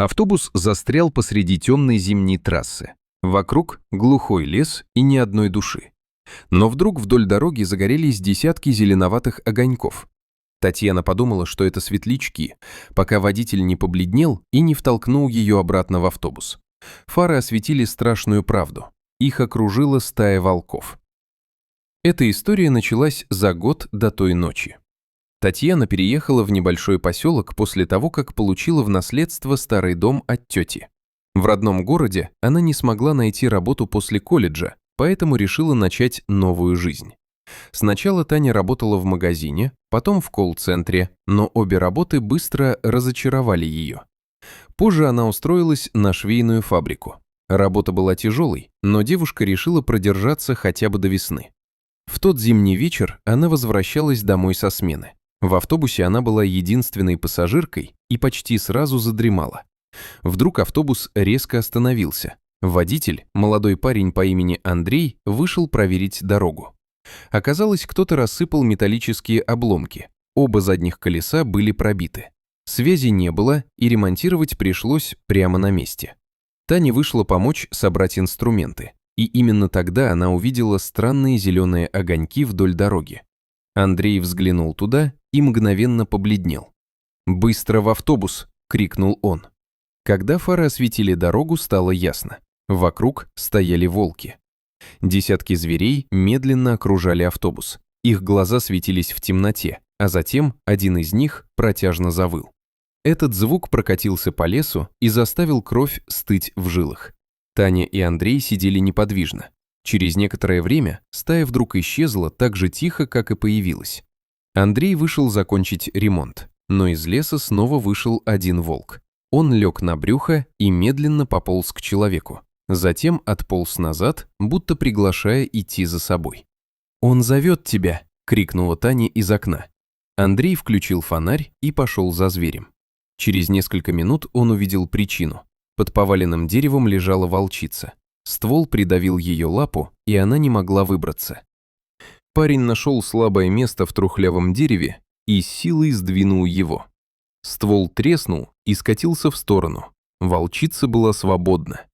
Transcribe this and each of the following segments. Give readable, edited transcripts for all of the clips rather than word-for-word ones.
Автобус застрял посреди темной зимней трассы. Вокруг глухой лес и ни одной души. Но вдруг вдоль дороги загорелись десятки зеленоватых огоньков. Татьяна подумала, что это светлячки, пока водитель не побледнел и не втолкнул ее обратно в автобус. Фары осветили страшную правду. Их окружила стая волков. Эта история началась за год до той ночи. Татьяна переехала в небольшой поселок после того, как получила в наследство старый дом от тети. В родном городе она не смогла найти работу после колледжа, поэтому решила начать новую жизнь. Сначала Таня работала в магазине, потом в колл-центре, но обе работы быстро разочаровали ее. Позже она устроилась на швейную фабрику. Работа была тяжелой, но девушка решила продержаться хотя бы до весны. В тот зимний вечер она возвращалась домой со смены. В автобусе она была единственной пассажиркой и почти сразу задремала. Вдруг автобус резко остановился. Водитель, молодой парень по имени Андрей, вышел проверить дорогу. Оказалось, кто-то рассыпал металлические обломки. Оба задних колеса были пробиты. Связи не было, и ремонтировать пришлось прямо на месте. Таня вышла помочь собрать инструменты. И именно тогда она увидела странные зеленые огоньки вдоль дороги. Андрей взглянул туда и мгновенно побледнел. «Быстро в автобус!» — крикнул он. Когда фары осветили дорогу, стало ясно. Вокруг стояли волки. Десятки зверей медленно окружали автобус. Их глаза светились в темноте, а затем один из них протяжно завыл. Этот звук прокатился по лесу и заставил кровь стыть в жилах. Таня и Андрей сидели неподвижно. Через некоторое время стая вдруг исчезла так же тихо, как и появилась. Андрей вышел закончить ремонт, но из леса снова вышел один волк. Он лег на брюхо и медленно пополз к человеку. Затем отполз назад, будто приглашая идти за собой. «Он зовет тебя!» — крикнула Таня из окна. Андрей включил фонарь и пошел за зверем. Через несколько минут он увидел причину. Под поваленным деревом лежала волчица. Ствол придавил ее лапу, и она не могла выбраться. Парень нашел слабое место в трухлявом дереве и с силой сдвинул его. Ствол треснул и скатился в сторону. Волчица была свободна.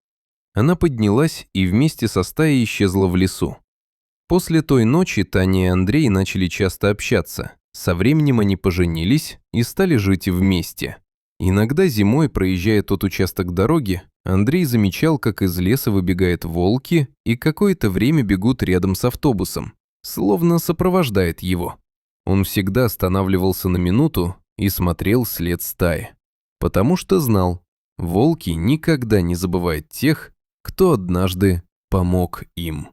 Она поднялась и вместе со стаей исчезла в лесу. После той ночи Таня и Андрей начали часто общаться. Со временем они поженились и стали жить вместе. Иногда зимой, проезжая тот участок дороги, Андрей замечал, как из леса выбегают волки и какое-то время бегут рядом с автобусом, словно сопровождает его. Он всегда останавливался на минуту и смотрел след стаи, потому что знал, волки никогда не забывают тех, кто однажды помог им.